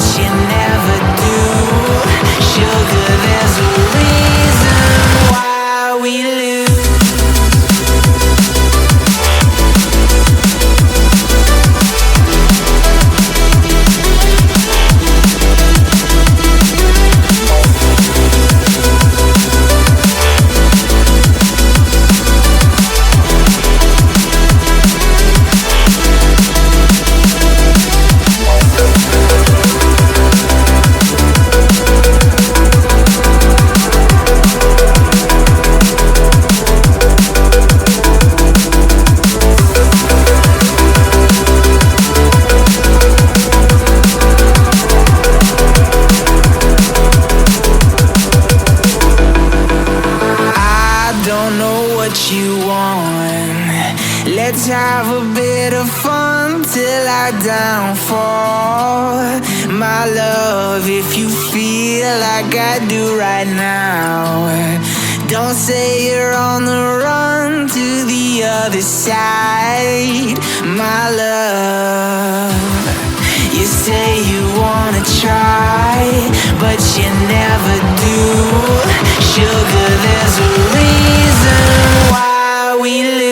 but you never do. Sugar, there's a reason why we lose. You want. Let's have a bit of fun till I downfall. My love, if you feel like I do right now, don't say you're on the run to the other side. My love, you say you wanna try, but you never do. Sugar, there's a reason why we live.